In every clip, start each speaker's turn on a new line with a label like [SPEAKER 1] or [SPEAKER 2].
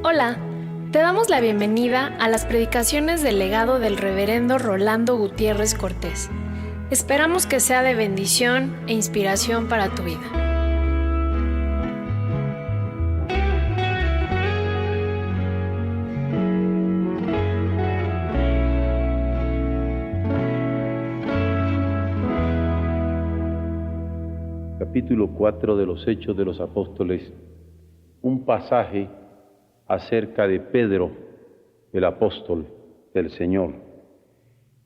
[SPEAKER 1] Hola, te damos la bienvenida a las predicaciones del legado del reverendo Rolando Gutiérrez Cortés. Esperamos que sea de bendición e inspiración para tu vida.
[SPEAKER 2] Capítulo 4 de los Hechos de los Apóstoles, un pasaje acerca de Pedro, el apóstol del Señor.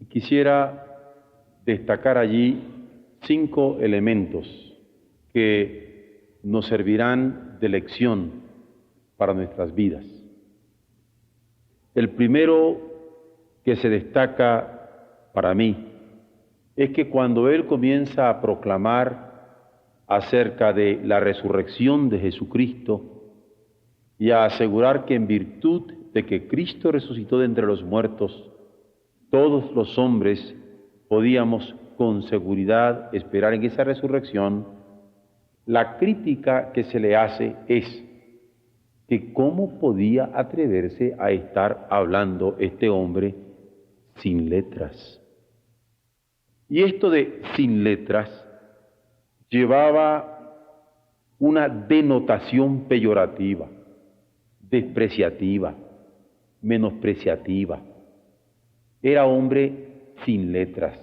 [SPEAKER 2] Y quisiera destacar allí 5 elementos que nos servirán de lección para nuestras vidas. El primero que se destaca para mí es que cuando él comienza a proclamar acerca de la resurrección de Jesucristo y a asegurar que en virtud de que Cristo resucitó de entre los muertos, todos los hombres podíamos con seguridad esperar en esa resurrección, la crítica que se le hace es que cómo podía atreverse a estar hablando este hombre sin letras. Y esto de sin letras llevaba una denotación peyorativa, despreciativa, menospreciativa. Era hombre sin letras.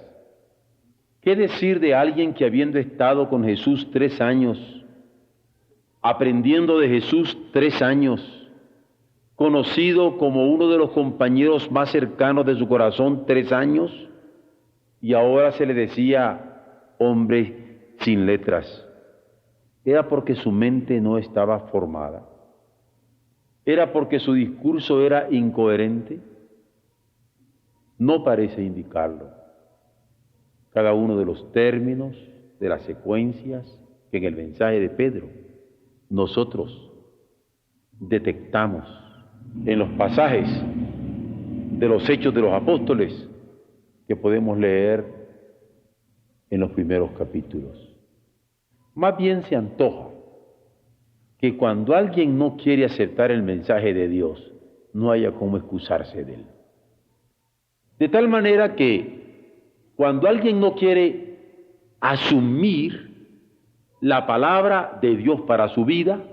[SPEAKER 2] ¿Qué decir de alguien que habiendo estado con Jesús 3 años, aprendiendo de Jesús 3 años, conocido como uno de los compañeros más cercanos de su corazón 3 años, y ahora se le decía hombre sin letras? Era porque su mente no estaba formada. Era porque su discurso era incoherente. No parece indicarlo. Cada uno de los términos, de las secuencias que en el mensaje de Pedro nosotros detectamos en los pasajes de los Hechos de los Apóstoles que podemos leer en los primeros capítulos. Más bien se antoja que cuando alguien no quiere aceptar el mensaje de Dios, no haya cómo excusarse de él. De tal manera que cuando alguien no quiere asumir la palabra de Dios para su vida,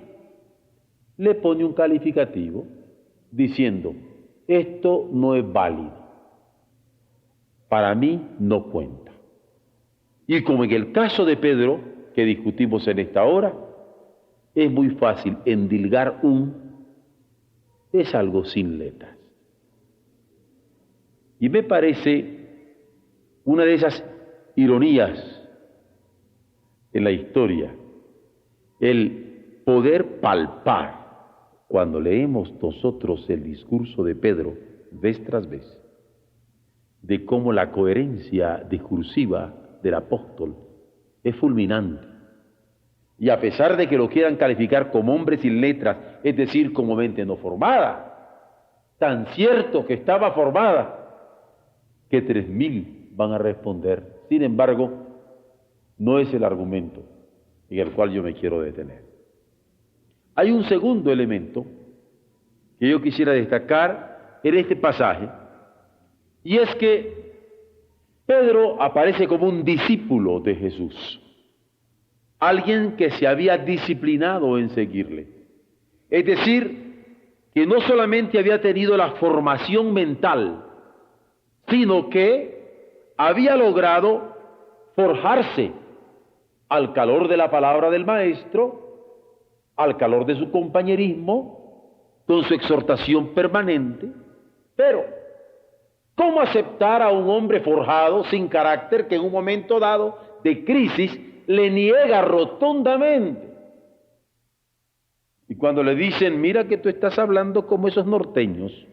[SPEAKER 2] le pone un calificativo diciendo, esto no es válido, para mí no cuenta. Y como en el caso de Pedro, que discutimos en esta hora, es muy fácil endilgar es algo sin letras. Y me parece una de esas ironías en la historia, el poder palpar cuando leemos nosotros el discurso de Pedro vez tras vez, de cómo la coherencia discursiva del apóstol es fulminante. Y a pesar de que lo quieran calificar como hombre sin letras, es decir, como mente no formada, tan cierto que estaba formada, que 3,000 van a responder. Sin embargo, no es el argumento en el cual yo me quiero detener. Hay un segundo elemento que yo quisiera destacar en este pasaje, y es que Pedro aparece como un discípulo de Jesús, alguien que se había disciplinado en seguirle. Es decir, que no solamente había tenido la formación mental, sino que había logrado forjarse al calor de la palabra del Maestro, al calor de su compañerismo, con su exhortación permanente. Pero ¿cómo aceptar a un hombre forjado, sin carácter, que en un momento dado de crisis le niega rotundamente? Y cuando le dicen, mira que tú estás hablando como esos norteños,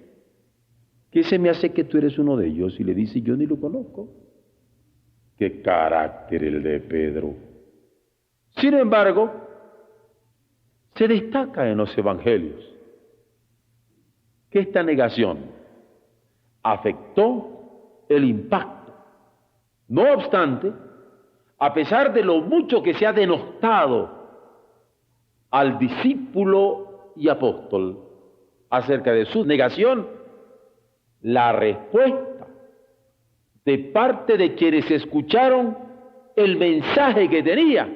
[SPEAKER 2] ¿qué se me hace que tú eres uno de ellos? Y le dice, yo ni lo conozco. ¡Qué carácter el de Pedro! Sin embargo, se destaca en los evangelios que esta negación afectó el impacto. No obstante, a pesar de lo mucho que se ha denostado al discípulo y apóstol acerca de su negación, la respuesta de parte de quienes escucharon el mensaje que tenía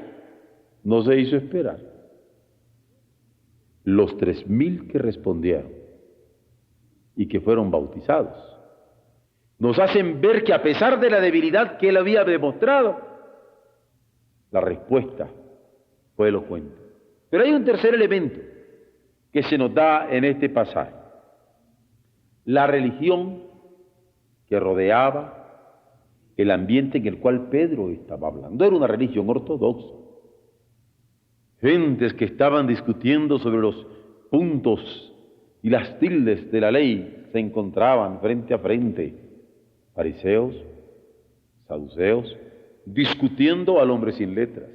[SPEAKER 2] no se hizo esperar. Los 3,000 que respondieron y que fueron bautizados nos hacen ver que a pesar de la debilidad que él había demostrado, la respuesta fue elocuente. Pero hay un tercer elemento que se nos da en este pasaje. La religión que rodeaba el ambiente en el cual Pedro estaba hablando era una religión ortodoxa. Gentes que estaban discutiendo sobre los puntos y las tildes de la ley se encontraban frente a frente. Fariseos, saduceos, discutiendo al hombre sin letras,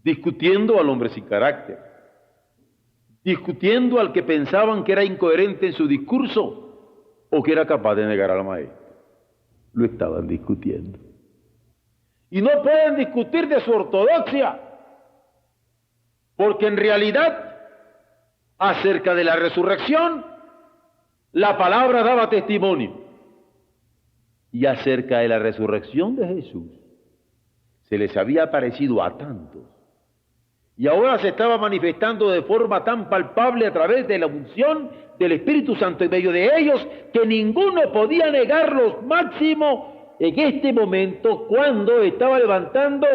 [SPEAKER 2] discutiendo al hombre sin carácter, discutiendo al que pensaban que era incoherente en su discurso o que era capaz de negar al maestro. Lo estaban discutiendo. Y no pueden discutir de su ortodoxia, porque en realidad, acerca de la resurrección, la palabra daba testimonio. Y acerca de la resurrección de Jesús, se les había aparecido a tantos. Y ahora se estaba manifestando de forma tan palpable a través de la unción del Espíritu Santo en medio de ellos, que ninguno podía negarlos, máximo en este momento cuando estaba levantando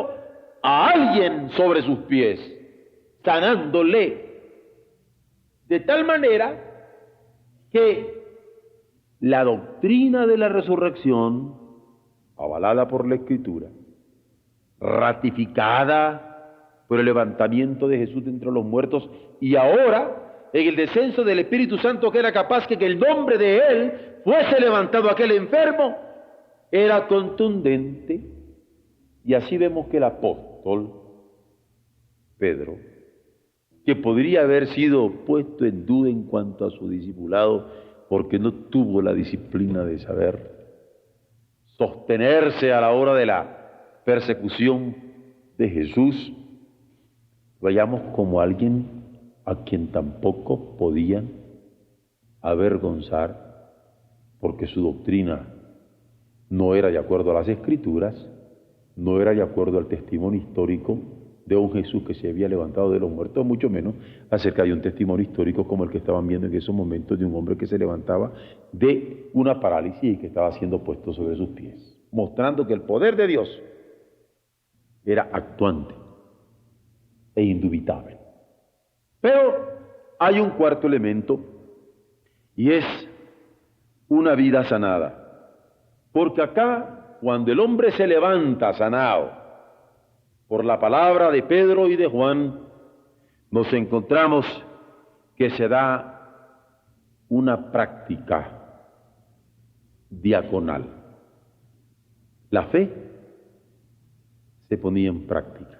[SPEAKER 2] a alguien sobre sus pies, sanándole. De tal manera que la doctrina de la resurrección, avalada por la Escritura, ratificada por el levantamiento de Jesús de entre los muertos, y ahora en el descenso del Espíritu Santo, que era capaz que en el nombre de Él fuese levantado aquel enfermo, era contundente. Y así vemos que el apóstol Pedro, que podría haber sido puesto en duda en cuanto a su discipulado, porque no tuvo la disciplina de saber sostenerse a la hora de la persecución de Jesús, lo hallamos como alguien a quien tampoco podían avergonzar, porque su doctrina no era de acuerdo a las Escrituras, no era de acuerdo al testimonio histórico de un Jesús que se había levantado de los muertos, mucho menos acerca de un testimonio histórico como el que estaban viendo en esos momentos de un hombre que se levantaba de una parálisis y que estaba siendo puesto sobre sus pies, mostrando que el poder de Dios era actuante e indubitable. Pero hay un cuarto elemento, y es una vida sanada. Porque acá, cuando el hombre se levanta sanado por la palabra de Pedro y de Juan, nos encontramos que se da una práctica diaconal. La fe se ponía en práctica,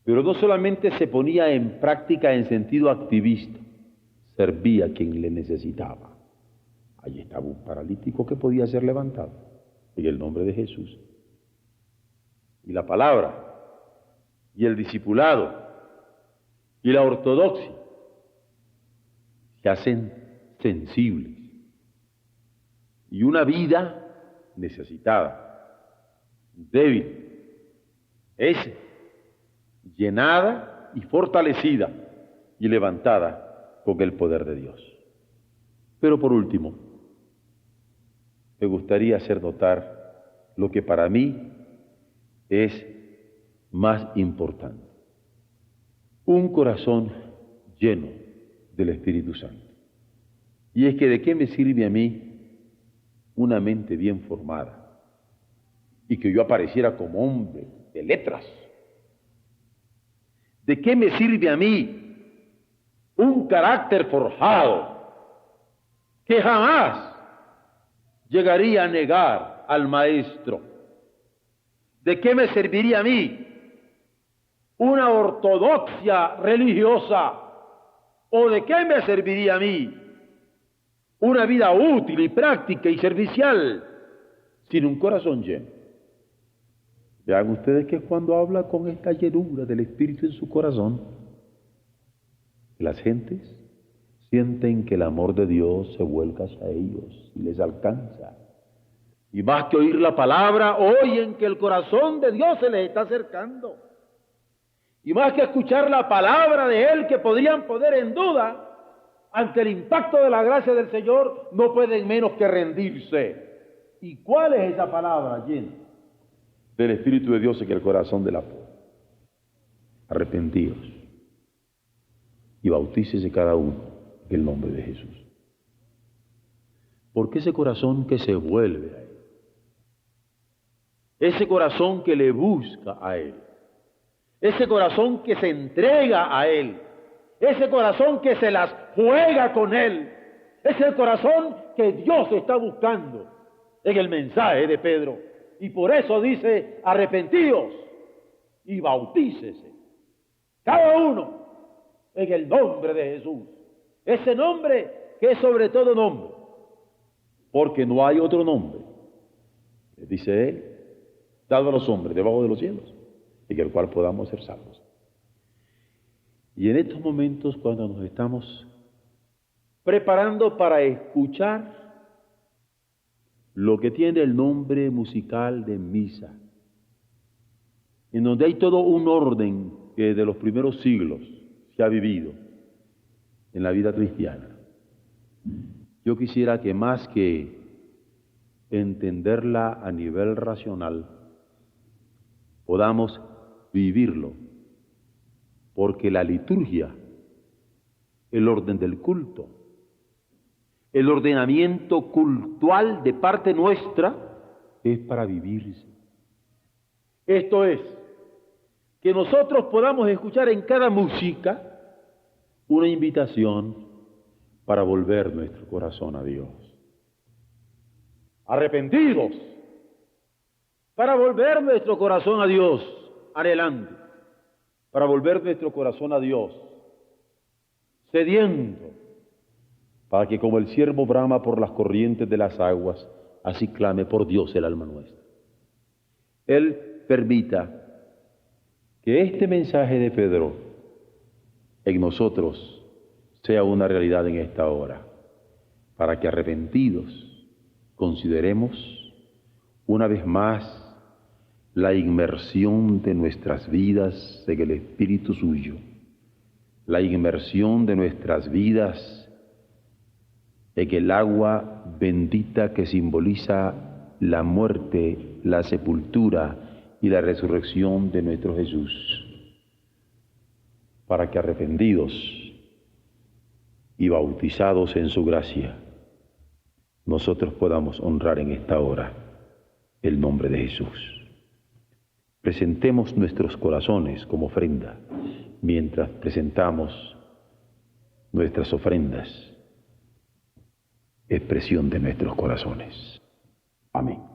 [SPEAKER 2] pero no solamente se ponía en práctica en sentido activista, servía a quien le necesitaba. Allí estaba un paralítico que podía ser levantado en el nombre de Jesús. Y la palabra y el discipulado y la ortodoxia se hacen sensibles. Y una vida necesitada, débil, es llenada y fortalecida y levantada con el poder de Dios. Pero por último, me gustaría hacer notar lo que para mí es más importante: un corazón lleno del Espíritu Santo. Y es que ¿de qué me sirve a mí una mente bien formada y que yo apareciera como hombre de letras? ¿De qué me sirve a mí un carácter forjado que jamás llegaría a negar al maestro? ¿De qué me serviría a mí una ortodoxia religiosa? ¿O de qué me serviría a mí una vida útil y práctica y servicial sin un corazón lleno? Vean ustedes que cuando habla con esta llenura del Espíritu en su corazón, las gentes sienten que el amor de Dios se vuelca hacia ellos y les alcanza. Y más que oír la palabra, oyen que el corazón de Dios se les está acercando. Y más que escuchar la palabra de Él, que podrían poner en duda, ante el impacto de la gracia del Señor, no pueden menos que rendirse. ¿Y cuál es esa palabra llena del Espíritu de Dios en el corazón del apóstol? Arrepentíos y bautícese cada uno en el nombre de Jesús. Porque ese corazón que se vuelve a Él, ese corazón que le busca a Él, ese corazón que se entrega a Él, ese corazón que se las juega con Él, es el corazón que Dios está buscando en el mensaje de Pedro. Y por eso dice, arrepentíos y bautícese, cada uno en el nombre de Jesús. Ese nombre que es sobre todo nombre, porque no hay otro nombre, dice Él, dado a los hombres debajo de los cielos, en el cual podamos ser salvos. Y en estos momentos, cuando nos estamos preparando para escuchar lo que tiene el nombre musical de misa, en donde hay todo un orden que desde los primeros siglos se ha vivido en la vida cristiana, yo quisiera que más que entenderla a nivel racional, podamos vivirlo, porque la liturgia, el orden del culto, el ordenamiento cultual de parte nuestra es para vivirse. Esto es, que nosotros podamos escuchar en cada música una invitación para volver nuestro corazón a Dios. Arrepentidos, para volver nuestro corazón a Dios, anhelando, para volver nuestro corazón a Dios, sediento, para que como el ciervo brama por las corrientes de las aguas, así clame por Dios el alma nuestra. Él permita que este mensaje de Pedro en nosotros sea una realidad en esta hora, para que arrepentidos consideremos una vez más la inmersión de nuestras vidas en el Espíritu suyo, la inmersión de nuestras vidas en el agua bendita que simboliza la muerte, la sepultura y la resurrección de nuestro Jesús, para que arrepentidos y bautizados en su gracia, nosotros podamos honrar en esta hora el nombre de Jesús. Presentemos nuestros corazones como ofrenda, mientras presentamos nuestras ofrendas, expresión de nuestros corazones. Amén.